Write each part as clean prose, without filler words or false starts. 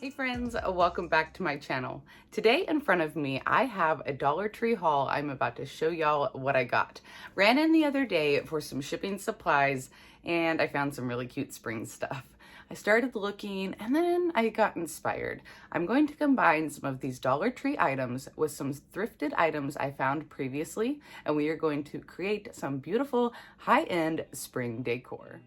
Hey friends, welcome back to my channel. Today in front of me, I have a Dollar Tree haul. I'm about to show y'all what I got. Ran in the other day for some shipping supplies and I found some really cute spring stuff. I started looking and then I got inspired. I'm going to combine some of these Dollar Tree items with some thrifted items I found previously, and we are going to create some beautiful high-end spring decor.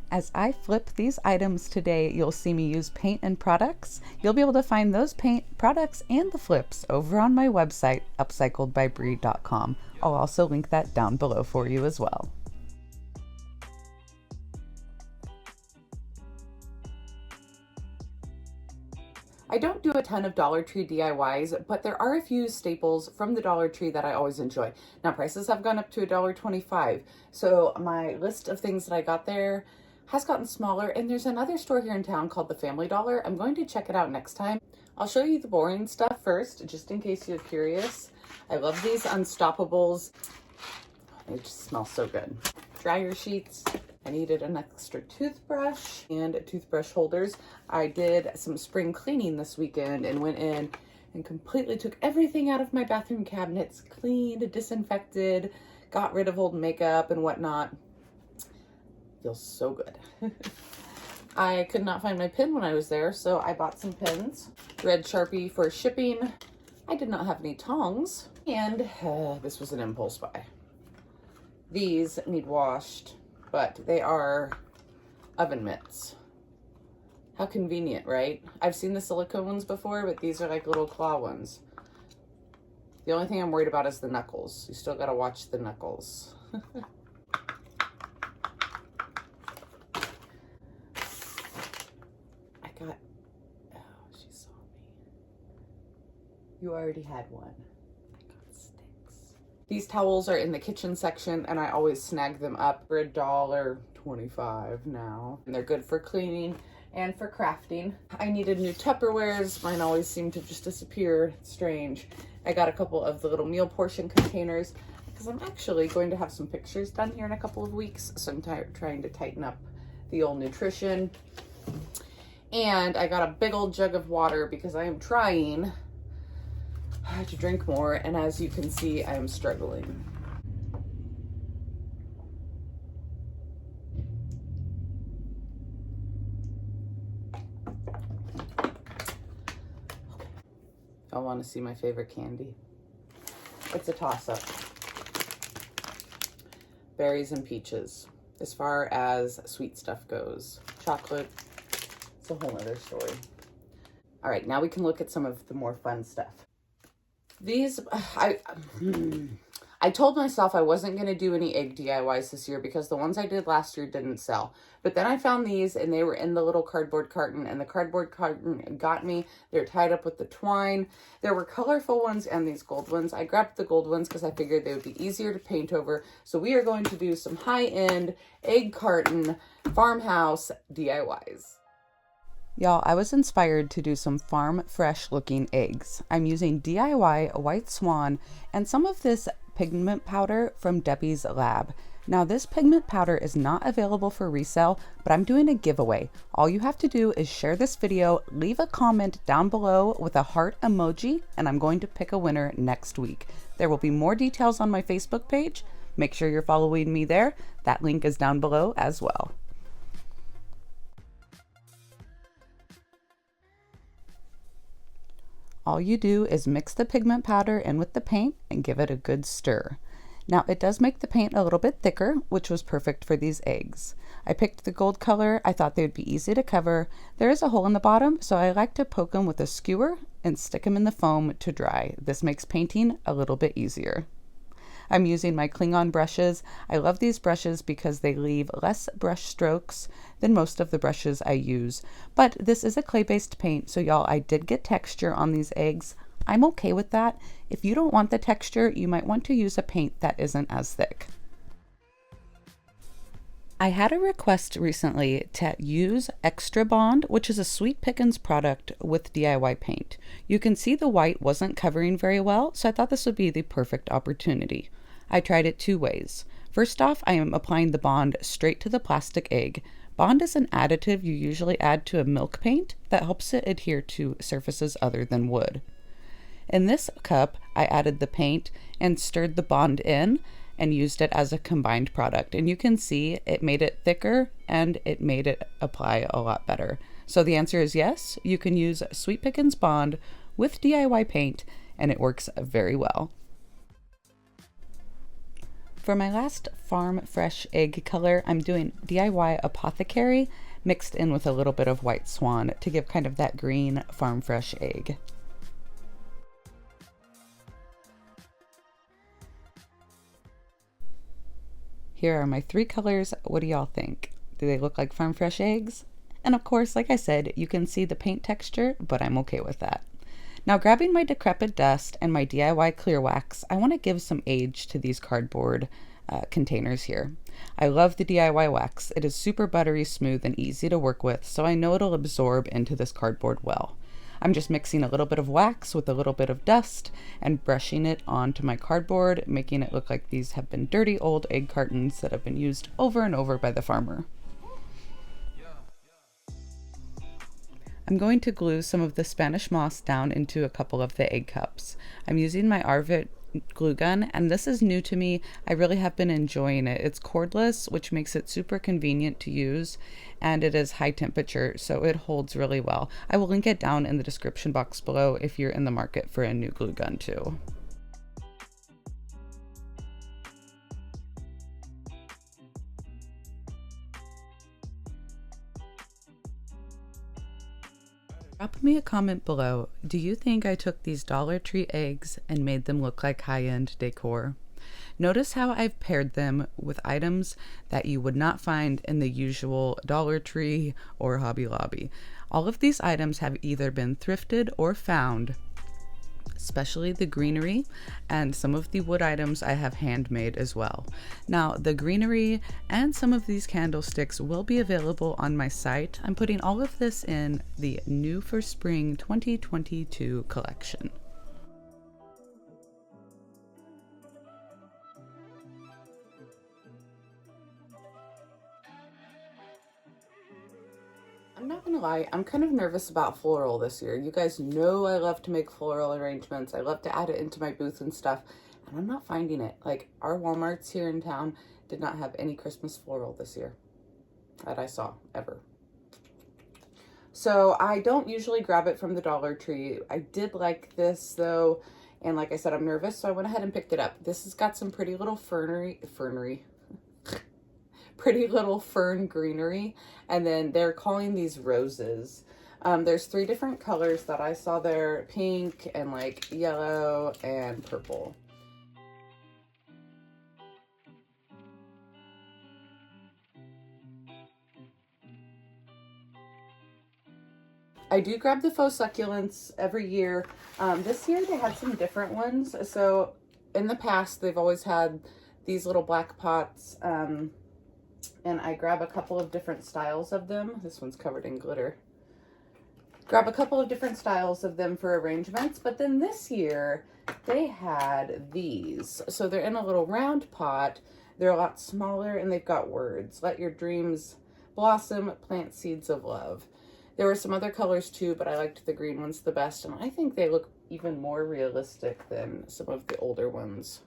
As I flip these items today, you'll see me use paint and products. You'll be able to find those paint, products, and the flips over on my website, upcycledbybri.com. I'll also link that down below for you as well. I don't do a ton of Dollar Tree DIYs, but there are a few staples from the Dollar Tree that I always enjoy. Now prices have gone up to $1.25, so my list of things that I got there has gotten smaller, and there's another store here in town called the Family Dollar. I'm going to check it out next time. I'll show you the boring stuff first, just in case you're curious. I love these Unstoppables. They just smell so good. Dryer sheets. I needed an extra toothbrush and toothbrush holders. I did some spring cleaning this weekend and went in and completely took everything out of my bathroom cabinets, cleaned, disinfected, got rid of old makeup and whatnot. Feels so good. I could not find my pin when I was there, so I bought some pins. Red Sharpie for shipping. I did not have any tongs, and this was an impulse buy. These need washed, but they are oven mitts. How convenient, right? I've seen the silicone ones before, but these are like little claw ones. The only thing I'm worried about is the knuckles. You still gotta watch the knuckles. She saw me. You already had one. I got sticks. These towels are in the kitchen section and I always snag them up for $1.25 now. And they're good for cleaning and for crafting. I needed new Tupperwares. Mine always seem to just disappear. It's strange. I got a couple of the little meal portion containers because I'm actually going to have some pictures done here in a couple of weeks. So I'm trying to tighten up the old nutrition. And I got a big old jug of water because I am trying to drink more, and as you can see, I am struggling. I want to see my favorite candy. It's a toss-up. Berries and peaches. As far as sweet stuff goes, chocolate, it's a whole other story. All right, now we can look at some of the more fun stuff. These, I told myself I wasn't going to do any egg DIYs this year because the ones I did last year didn't sell. But then I found these and they were in the little cardboard carton, and the cardboard carton got me. They're tied up with the twine. There were colorful ones and these gold ones. I grabbed the gold ones because I figured they would be easier to paint over. So we are going to do some high-end egg carton farmhouse DIYs. Y'all, I was inspired to do some farm fresh looking eggs. I'm using DIY White Swan and some of this pigment powder from Debbie's Lab. Now this pigment powder is not available for resale, but I'm doing a giveaway. All you have to do is share this video, leave a comment down below with a heart emoji, and I'm going to pick a winner next week. There will be more details on my Facebook page. Make sure you're following me there. That link is down below as well. All you do is mix the pigment powder in with the paint and give it a good stir. Now it does make the paint a little bit thicker, which was perfect for these eggs. I picked the gold color. I thought they would be easy to cover. There is a hole in the bottom, so I like to poke them with a skewer and stick them in the foam to dry. This makes painting a little bit easier. I'm using my Klingon brushes. I love these brushes because they leave less brush strokes than most of the brushes I use. But this is a clay-based paint, so y'all, I did get texture on these eggs. I'm okay with that. If you don't want the texture, you might want to use a paint that isn't as thick. I had a request recently to use Extra Bond, which is a Sweet Pickins product with DIY paint. You can see the white wasn't covering very well, so I thought this would be the perfect opportunity. I tried it two ways. First off, I am applying the bond straight to the plastic egg. Bond is an additive you usually add to a milk paint that helps it adhere to surfaces other than wood. In this cup, I added the paint and stirred the Bond in and used it as a combined product. And you can see it made it thicker and it made it apply a lot better. So the answer is yes, you can use Sweet Pickins Bond with DIY paint and it works very well. For my last Farm Fresh egg color, I'm doing DIY Apothecary mixed in with a little bit of White Swan to give kind of that green Farm Fresh egg. Here are my 3 colors. What do y'all think? Do they look like Farm Fresh eggs? And of course, like I said, you can see the paint texture, but I'm okay with that. Now, grabbing my Decrepit Dust and my DIY clear wax, I want to give some age to these cardboard containers here. I love the DIY wax. It is super buttery smooth and easy to work with, so I know it'll absorb into this cardboard well. I'm just mixing a little bit of wax with a little bit of dust and brushing it onto my cardboard, making it look like these have been dirty old egg cartons that have been used over and over by the farmer. I'm going to glue some of the Spanish moss down into a couple of the egg cups. I'm using my Avhrit glue gun, and this is new to me. I really have been enjoying it. It's cordless, which makes it super convenient to use, and it is high temperature, so it holds really well. I will link it down in the description box below if you're in the market for a new glue gun too. Drop me a comment below. Do you think I took these Dollar Tree eggs and made them look like high-end decor? Notice how I've paired them with items that you would not find in the usual Dollar Tree or Hobby Lobby. All of these items have either been thrifted or found, especially the greenery, and some of the wood items I have handmade as well. Now, the greenery and some of these candlesticks will be available on my site. I'm putting all of this in the New for Spring 2022 collection. I'm not gonna lie, I'm kind of nervous about floral this year. You guys know I love to make floral arrangements. I love to add it into my booth and stuff, and I'm not finding it. Like, our Walmarts here in town did not have any Christmas floral this year that I saw, ever. So I don't usually grab it from the Dollar Tree. I did like this though, and like I said, I'm nervous, so I went ahead and picked it up. This has got some pretty little pretty little fern greenery, and then they're calling these roses. There's 3 different colors that I saw there: pink and like yellow and purple. I do grab the faux succulents every year. This year they had some different ones. So in the past, they've always had these little black pots, and I grab a couple of different styles of them. This one's covered in glitter. Grab a couple of different styles of them for arrangements, but then this year they had these. So they're in a little round pot. They're a lot smaller and they've got words. Let your dreams blossom, plant seeds of love. There were some other colors too, but I liked the green ones the best, and I think they look even more realistic than some of the older ones.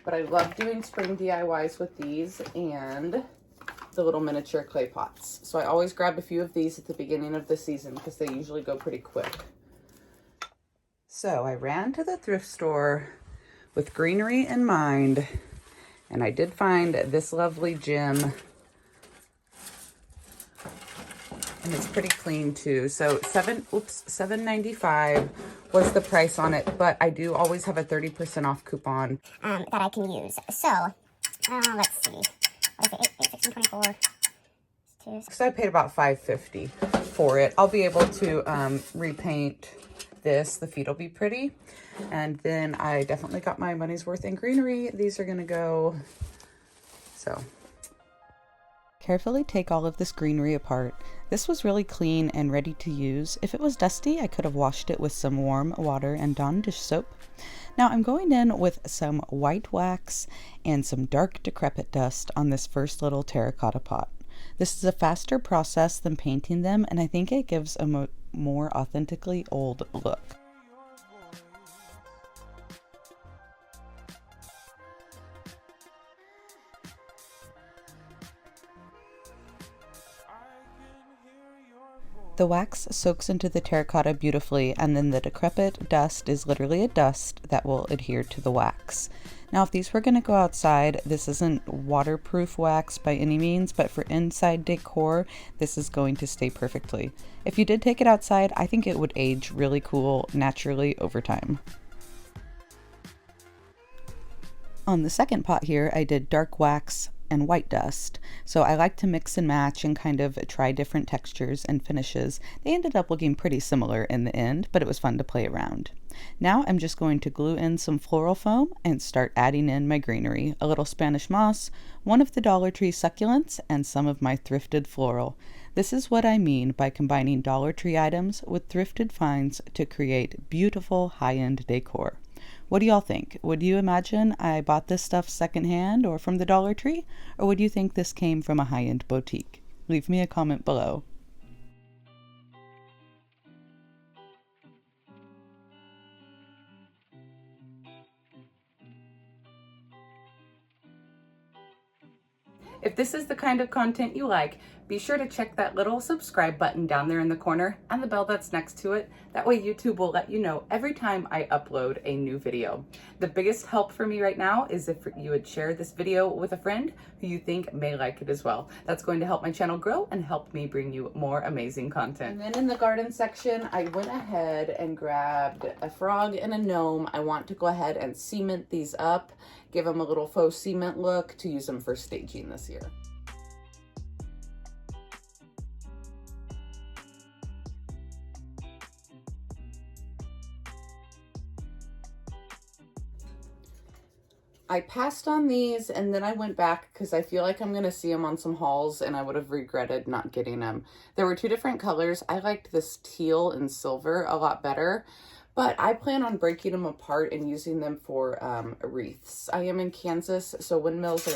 But I love doing spring DIYs with these and the little miniature clay pots. So I always grab a few of these at the beginning of the season because they usually go pretty quick. So I ran to the thrift store with greenery in mind, and I did find this lovely gem. And it's pretty clean too. So $7.95 was the price on it, but I do always have a 30% off coupon that I can use. So let's see. What is it? 8, 16, 24. So I paid about $5.50 for it. I'll be able to repaint this. The feet will be pretty. And then I definitely got my money's worth in greenery. These are gonna go. So carefully take all of this greenery apart This was really clean and ready to use. If it was dusty, I could have washed it with some warm water and Dawn dish soap. Now I'm going in with some white wax and some dark decrepit dust on this first little terracotta pot. This is a faster process than painting them, and I think it gives a more authentically old look. The wax soaks into the terracotta beautifully, and then the decrepit dust is literally a dust that will adhere to the wax. Now, if these were going to go outside, this isn't waterproof wax by any means, but for inside decor, this is going to stay perfectly. If you did take it outside, I think it would age really cool naturally over time. On the second pot here, I did dark wax and white dust. So I like to mix and match and kind of try different textures and finishes. They ended up looking pretty similar in the end, but it was fun to play around. Now I'm just going to glue in some floral foam and start adding in my greenery. A little Spanish moss, one of the Dollar Tree succulents, and some of my thrifted floral. This is what I mean by combining Dollar Tree items with thrifted finds to create beautiful high-end decor. What do y'all think? Would you imagine I bought this stuff secondhand or from the Dollar Tree? Or would you think this came from a high-end boutique? Leave me a comment below. If this is the kind of content you like, be sure to check that little subscribe button down there in the corner and the bell that's next to it. That way YouTube will let you know every time I upload a new video. The biggest help for me right now is if you would share this video with a friend who you think may like it as well. That's going to help my channel grow and help me bring you more amazing content. And then in the garden section, I went ahead and grabbed a frog and a gnome. I want to go ahead and cement these up, give them a little faux cement look to use them for staging this year. I passed on these and then I went back because I feel like I'm going to see them on some hauls and I would have regretted not getting them. There were two different colors. I liked this teal and silver a lot better, but I plan on breaking them apart and using them for wreaths. I am in Kansas, so windmills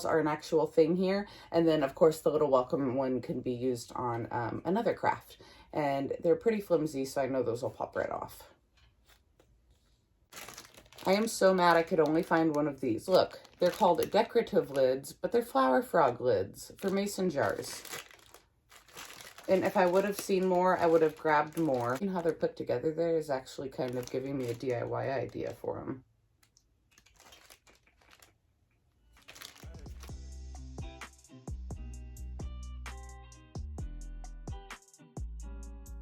are an actual thing here. And then of course the little welcome one can be used on another craft. And they're pretty flimsy, so I know those will pop right off. I am so mad I could only find one of these. Look, they're called decorative lids, but they're flower frog lids for mason jars. And if I would have seen more, I would have grabbed more. You know how they're put together there is actually kind of giving me a DIY idea for them.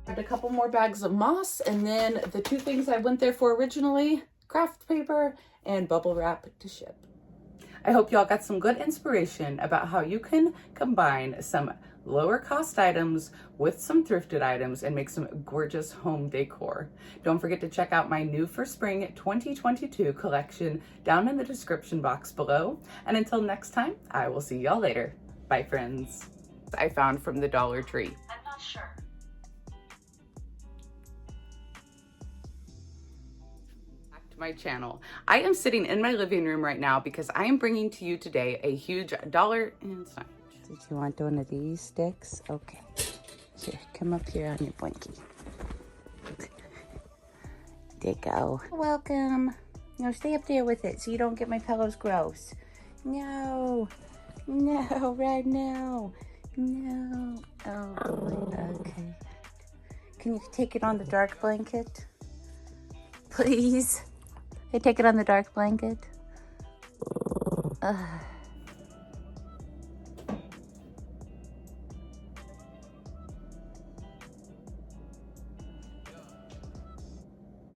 Grabbed a couple more bags of moss, and then the two things I went there for originally, craft paper and bubble wrap to ship. I hope y'all got some good inspiration about how you can combine some lower cost items with some thrifted items and make some gorgeous home decor. Don't forget to check out my new for spring 2022 collection down in the description box below. And until next time, I will see y'all later. Bye friends. I found from the Dollar Tree. I'm not sure. My channel. I am sitting in my living room right now because I am bringing to you today a huge dollar and sign. Did you want one of these sticks? Okay. Here, come up here on your blankie. There you go. Welcome. Now stay up there with it so you don't get my pillows gross. No. No, right now. No. Oh boy. Okay. Can you take it on the dark blanket? Please. Hey, take it on the dark blanket. Ugh.